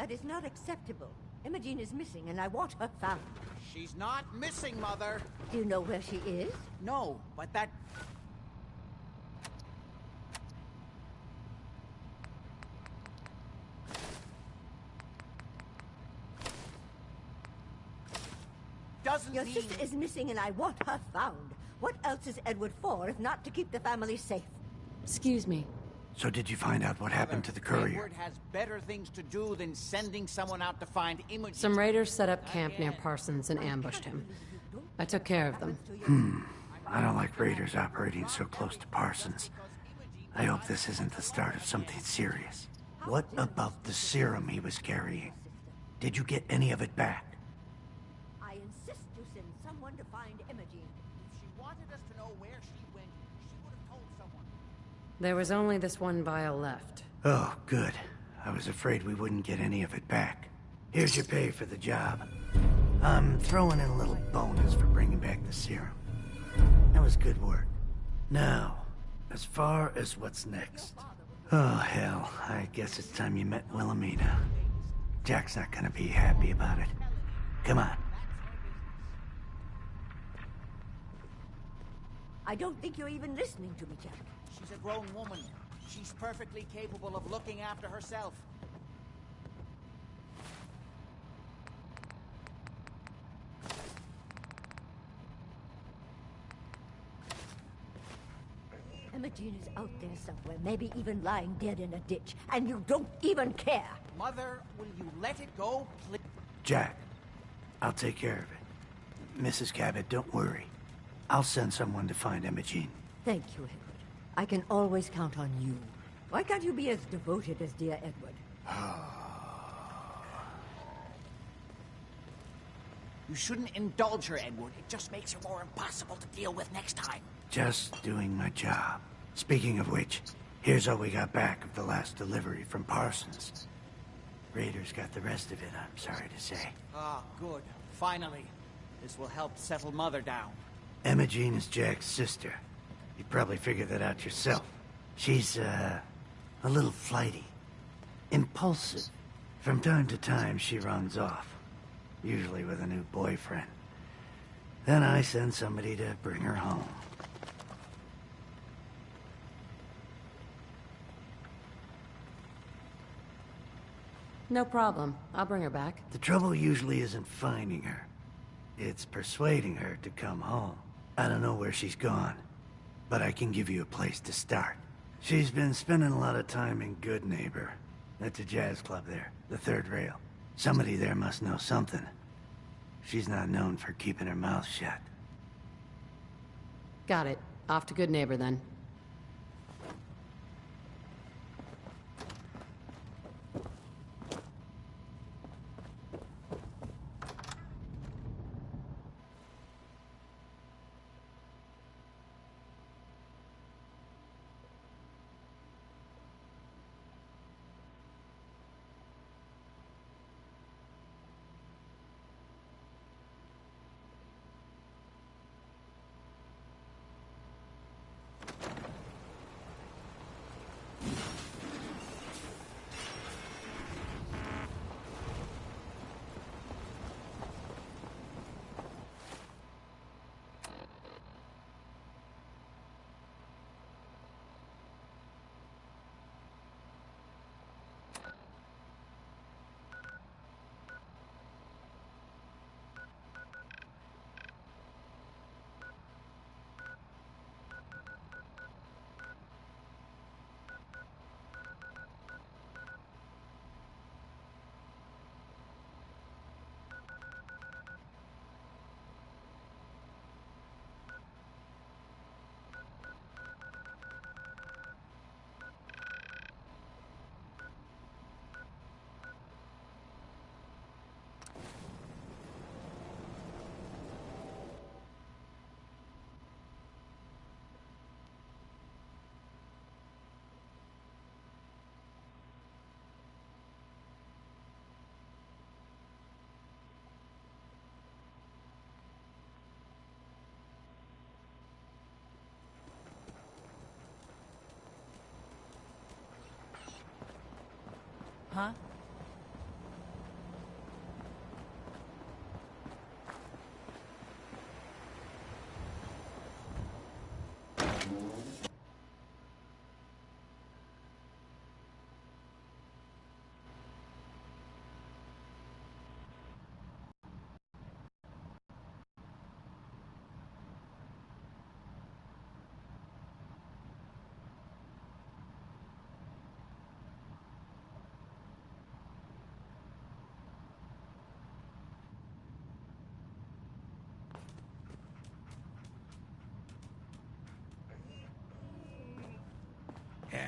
That is not acceptable. Imogene is missing, and I want her found. She's not missing, Mother. Do you know where she is? No, but that... doesn't Your mean... sister is missing, and I want her found. What else is Edward for, if not to keep the family safe? Excuse me. So did you find out what happened to the courier? Edward has better things to do than sending someone out to find Imogen. Some raiders set up camp near Parsons and ambushed him. I took care of them. I don't like raiders operating so close to Parsons. I hope this isn't the start of something serious. What about the serum he was carrying? Did you get any of it back? I insist you send someone to find Imogene. If she wanted us to know where she went, she would have told someone. There was only this one vial left. Oh, good. I was afraid we wouldn't get any of it back. Here's your pay for the job. I'm throwing in a little bonus for bringing back the serum. That was good work. Now, as far as what's next. Oh, hell. I guess it's time you met Wilhelmina. Jack's not gonna be happy about it. Come on. I don't think you're even listening to me, Jack. She's a grown woman. She's perfectly capable of looking after herself. Imogene is out there somewhere, maybe even lying dead in a ditch, and you don't even care. Mother, will you let it go, please? Jack, I'll take care of it. Mrs. Cabot, don't worry. I'll send someone to find Imogene. Thank you, Edward. I can always count on you. Why can't you be as devoted as dear Edward? You shouldn't indulge her, Edward. It just makes her more impossible to deal with next time. Just doing my job. Speaking of which, here's all we got back of the last delivery from Parsons. Raiders got the rest of it, I'm sorry to say. Ah, good. Finally. This will help settle Mother down. Imogene is Jack's sister. You probably figured that out yourself. She's, a little flighty. Impulsive. From time to time, she runs off. Usually with a new boyfriend. Then I send somebody to bring her home. No problem. I'll bring her back. The trouble usually isn't finding her. It's persuading her to come home. I don't know where she's gone, but I can give you a place to start. She's been spending a lot of time in Good Neighbor. That's a jazz club there, the third rail. Somebody there must know something. She's not known for keeping her mouth shut. Got it. Off to Good Neighbor, then. Huh?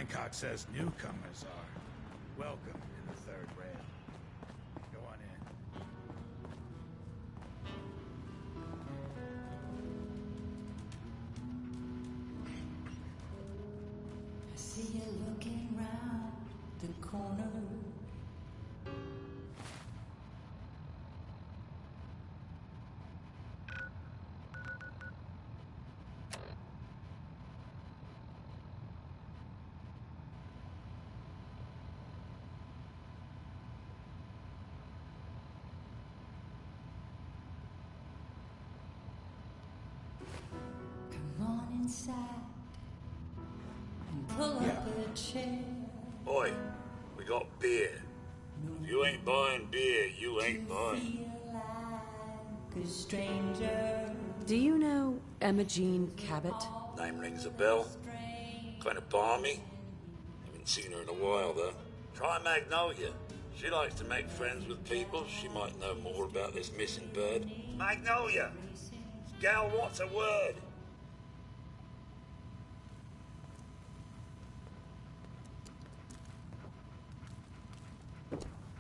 Hancock says newcomers are welcome in the third rail. Go on in. I see you looking round the corner. Come on inside and pull up a chair. Oi, we got beer. If you ain't buying beer, you ain't buying. Feel like a stranger. Do you know Emma Jean Cabot? Name rings a bell. Kind of balmy. Haven't seen her in a while, though. Try Magnolia. She likes to make friends with people. She might know more about this missing bird. Magnolia! Gal, what's a word?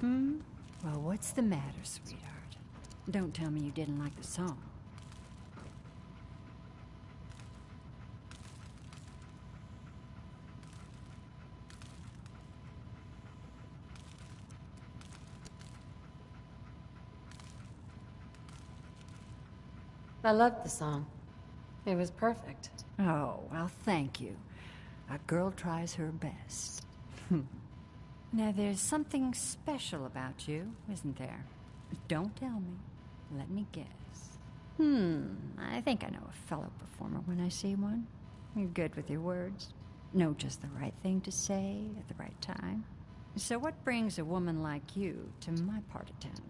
Well, what's the matter, sweetheart? Don't tell me you didn't like the song. I loved the song. It was perfect. Oh, well, thank you. A girl tries her best. Now, there's something special about you, isn't there? Don't tell me. Let me guess. I think I know a fellow performer when I see one. You're good with your words. Know just the right thing to say at the right time. So what brings a woman like you to my part of town?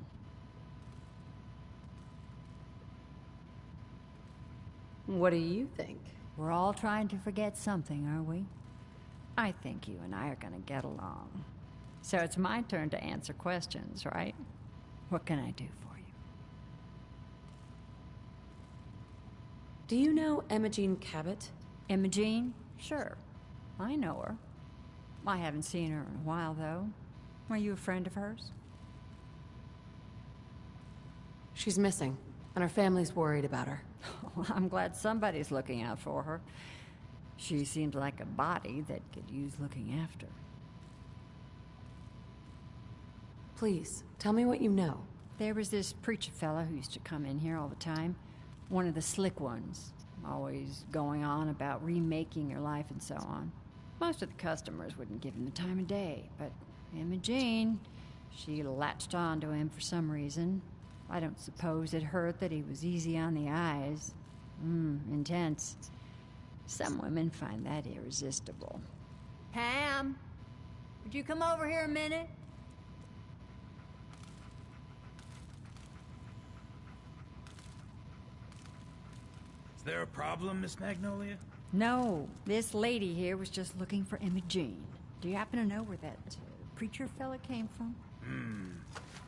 What do you think? We're all trying to forget something, are we? I think you and I are gonna get along. So it's my turn to answer questions, right? What can I do for you? Do you know Emma Jean Cabot? Emma Jean? Sure. I know her. I haven't seen her in a while, though. Are you a friend of hers? She's missing, and her family's worried about her. Well, I'm glad somebody's looking out for her. She seems like a body that could use looking after. Please, tell me what you know. There was this preacher fella who used to come in here all the time. One of the slick ones. Always going on about remaking your life and so on. Most of the customers wouldn't give him the time of day, but Emma Jean, she latched on to him for some reason. I don't suppose it hurt that he was easy on the eyes. Intense. Some women find that irresistible. Pam, would you come over here a minute? Is there a problem, Miss Magnolia? No, this lady here was just looking for Emma Jean. Do you happen to know where that preacher fella came from?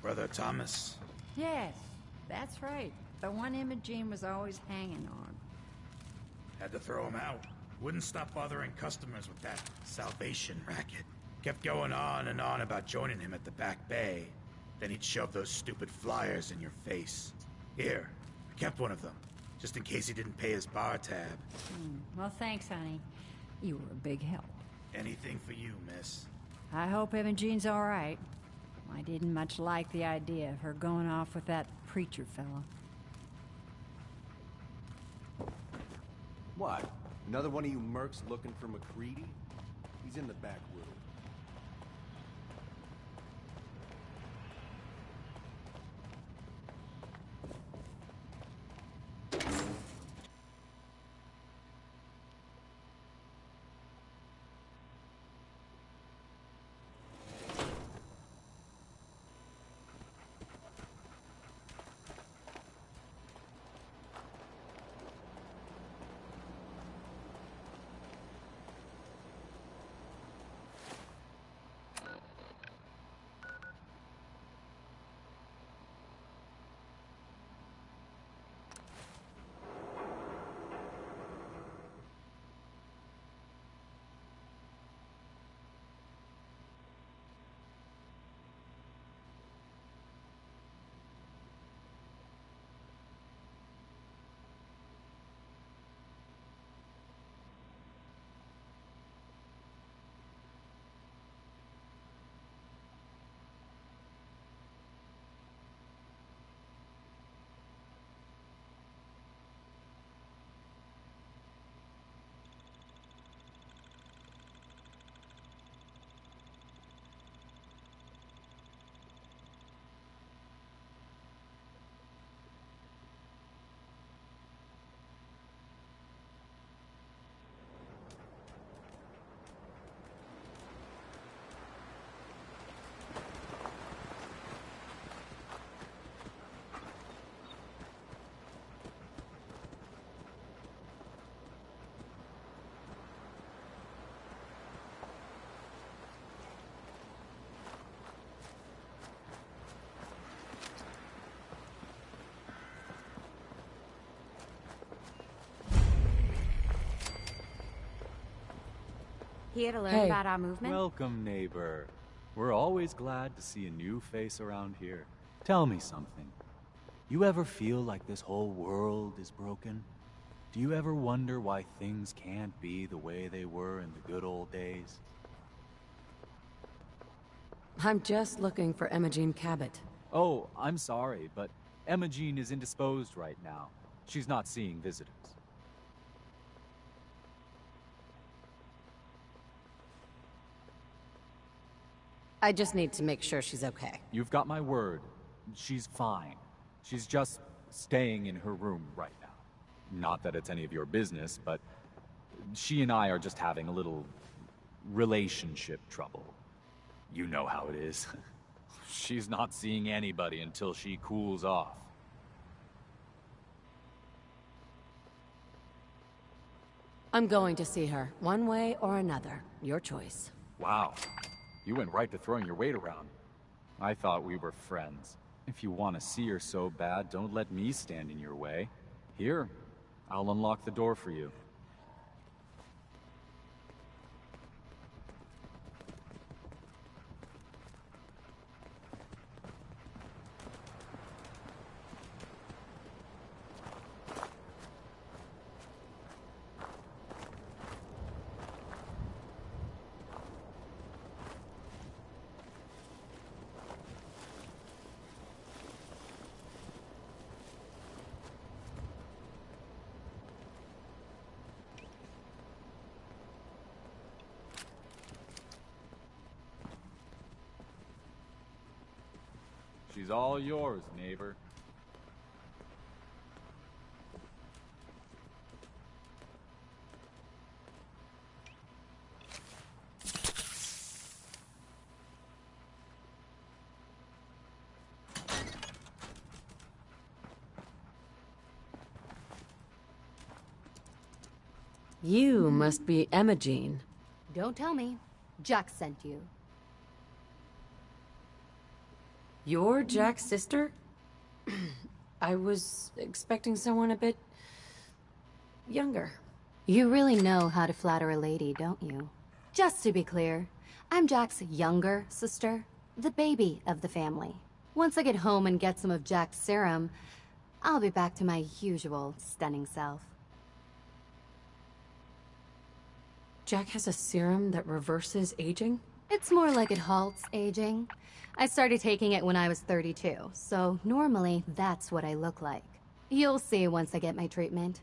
Brother Thomas? Yes, that's right. The one Emma Jean was always hanging on. Had to throw him out. Wouldn't stop bothering customers with that salvation racket. Kept going on and on about joining him at the back bay. Then he'd shove those stupid flyers in your face. Here, I kept one of them, just in case he didn't pay his bar tab. Well, thanks, honey. You were a big help. Anything for you, miss. I hope Emma Jean's all right. I didn't much like the idea of her going off with that preacher fella. What? Another one of you mercs looking for McCready? He's in the back room. Here to learn Hey. about our movement? Welcome, neighbor. We're always glad to see a new face around here. Tell me something. You ever feel like this whole world is broken? Do you ever wonder why things can't be the way they were in the good old days? I'm just looking for Imogene Cabot. Oh, I'm sorry, but Emma Jean is indisposed right now. She's not seeing visitors. I just need to make sure she's okay. You've got my word. She's fine. She's just staying in her room right now. Not that it's any of your business, but she and I are just having a little relationship trouble. You know how it is. She's not seeing anybody until she cools off. I'm going to see her, one way or another. Your choice. Wow. You went right to throwing your weight around. I thought we were friends. If you want to see her so bad, don't let me stand in your way. Here, I'll unlock the door for you. She's all yours, neighbor. You must be Imogene. Don't tell me. Jack sent you. You're Jack's sister? I was expecting someone a bit younger. You really know how to flatter a lady, don't you? Just to be clear, I'm Jack's younger sister, the baby of the family. Once I get home and get some of Jack's serum, I'll be back to my usual stunning self. Jack has a serum that reverses aging? It's more like it halts aging. I started taking it when I was 32, so normally that's what I look like. You'll see once I get my treatment.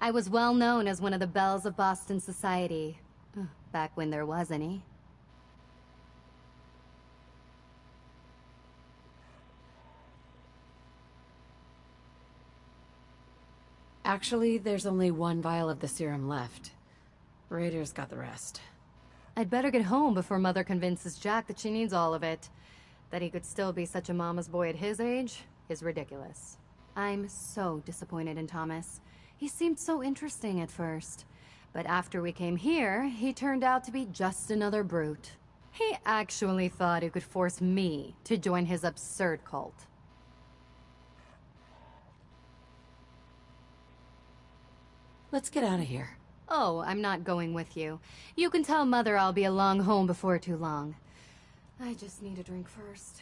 I was well known as one of the belles of Boston society, back when there was any. Actually, there's only one vial of the serum left. Raiders got the rest. I'd better get home before Mother convinces Jack that she needs all of it. That he could still be such a mama's boy at his age is ridiculous. I'm so disappointed in Thomas. He seemed so interesting at first. But after we came here, he turned out to be just another brute. He actually thought he could force me to join his absurd cult. Let's get out of here. Oh, I'm not going with you. You can tell Mother I'll be along home before too long. I just need a drink first.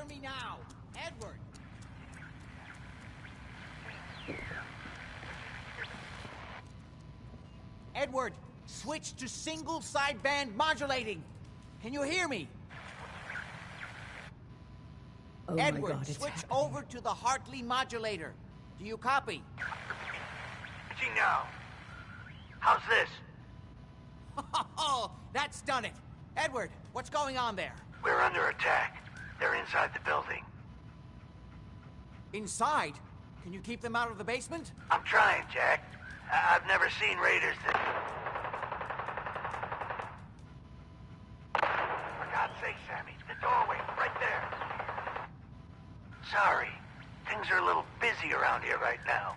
me now! Edward! Edward, switch to single sideband modulating! Can you hear me? Oh Edward, my God, it's switch happening. over to the Hartley modulator. Do you copy? See now. How's this? Oh, that's done it. Edward, what's going on there? We're under attack. They're inside the building. Inside? Can you keep them out of the basement? I'm trying, Jack. I've never seen raiders that... For God's sake, Sammy, the doorway, right there. Sorry. Things are a little busy around here right now.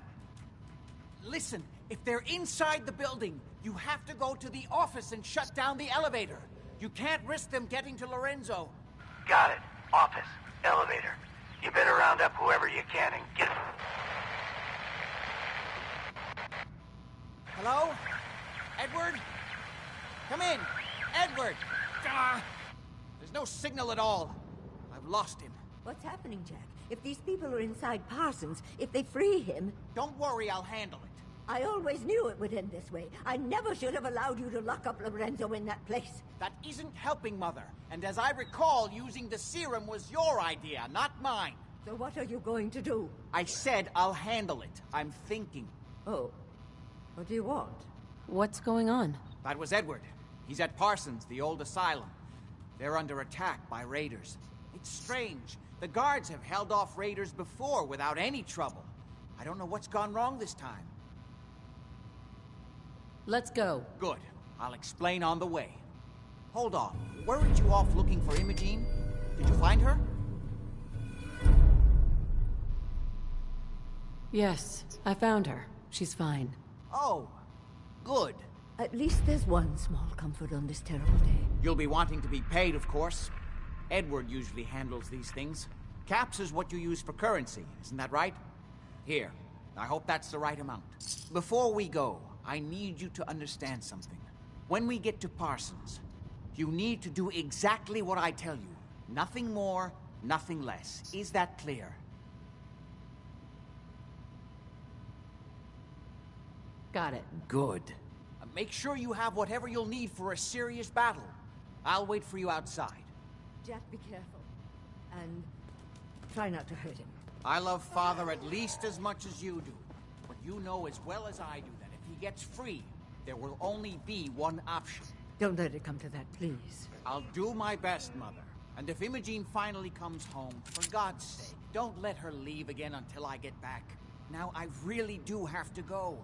Listen, if they're inside the building, you have to go to the office and shut down the elevator. You can't risk them getting to Lorenzo. Got it. Office. Elevator. You better round up whoever you can and get... Hello? Edward? Come in! Edward! Ah! There's no signal at all. I've lost him. What's happening, Jack? If these people are inside Parsons, if they free him... Don't worry, I'll handle it. I always knew it would end this way. I never should have allowed you to lock up Lorenzo in that place. That isn't helping, Mother. And as I recall, using the serum was your idea, not mine. So what are you going to do? I said I'll handle it. I'm thinking. Oh. What do you want? What's going on? That was Edward. He's at Parsons, the old asylum. They're under attack by raiders. It's strange. The guards have held off raiders before without any trouble. I don't know what's gone wrong this time. Let's go. Good. I'll explain on the way. Hold on. Weren't you off looking for Imogene? Did you find her? Yes, I found her. She's fine. Oh, good. At least there's one small comfort on this terrible day. You'll be wanting to be paid, of course. Edward usually handles these things. Caps is what you use for currency, isn't that right? Here, I hope that's the right amount. Before we go, I need you to understand something. When we get to Parsons, you need to do exactly what I tell you. Nothing more, nothing less. Is that clear? Got it. Good. Make sure you have whatever you'll need for a serious battle. I'll wait for you outside. Jack, be careful. And try not to hurt him. I love Father at least as much as you do. But you know as well as I do that if he gets free, there will only be one option. Don't let it come to that, please. I'll do my best, Mother. And if Imogene finally comes home, for God's sake, don't let her leave again until I get back. Now, I really do have to go.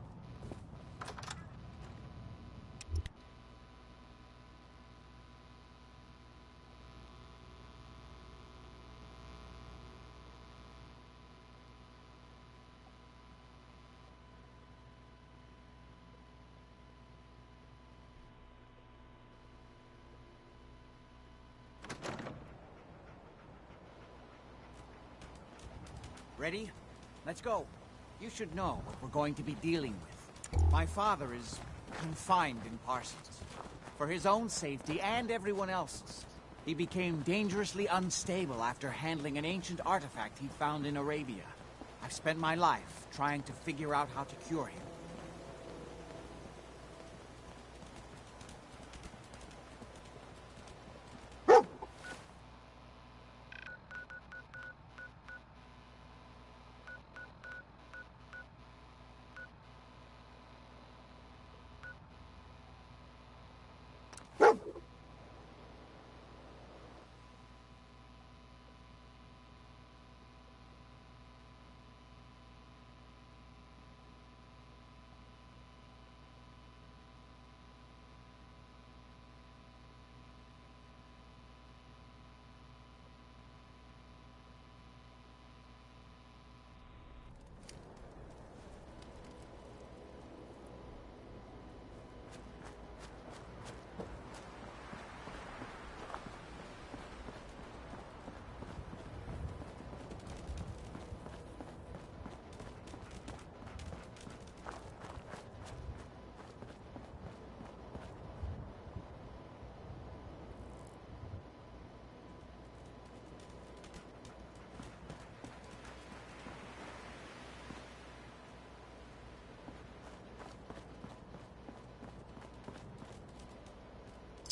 Ready? Let's go. You should know what we're going to be dealing with. My father is confined in Parsons. For his own safety and everyone else's. He became dangerously unstable after handling an ancient artifact he found in Arabia. I've spent my life trying to figure out how to cure him.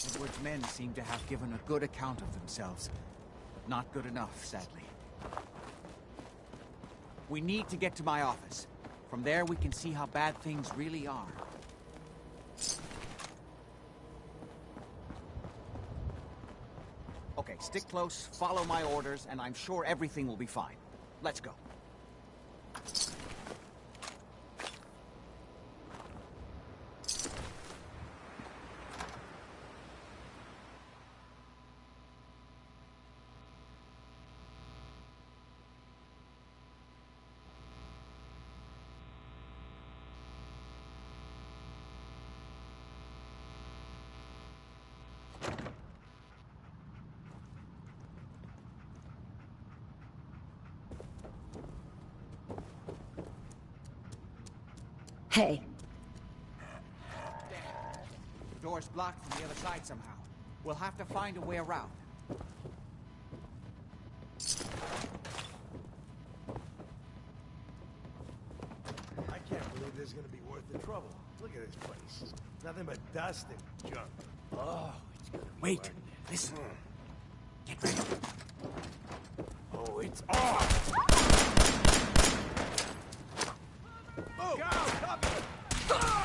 Edward's men seem to have given a good account of themselves. But not good enough, sadly. We need to get to my office. From there, we can see how bad things really are. Okay, stick close, follow my orders, and I'm sure everything will be fine. Let's go. Hey. The door's blocked from the other side somehow. We'll have to find a way around. I can't believe this is gonna be worth the trouble. Look at this place. Nothing but dust and junk. Oh, it's gonna be Wait, listen. Get ready. Oh, it's off! Oh, go! Stop it!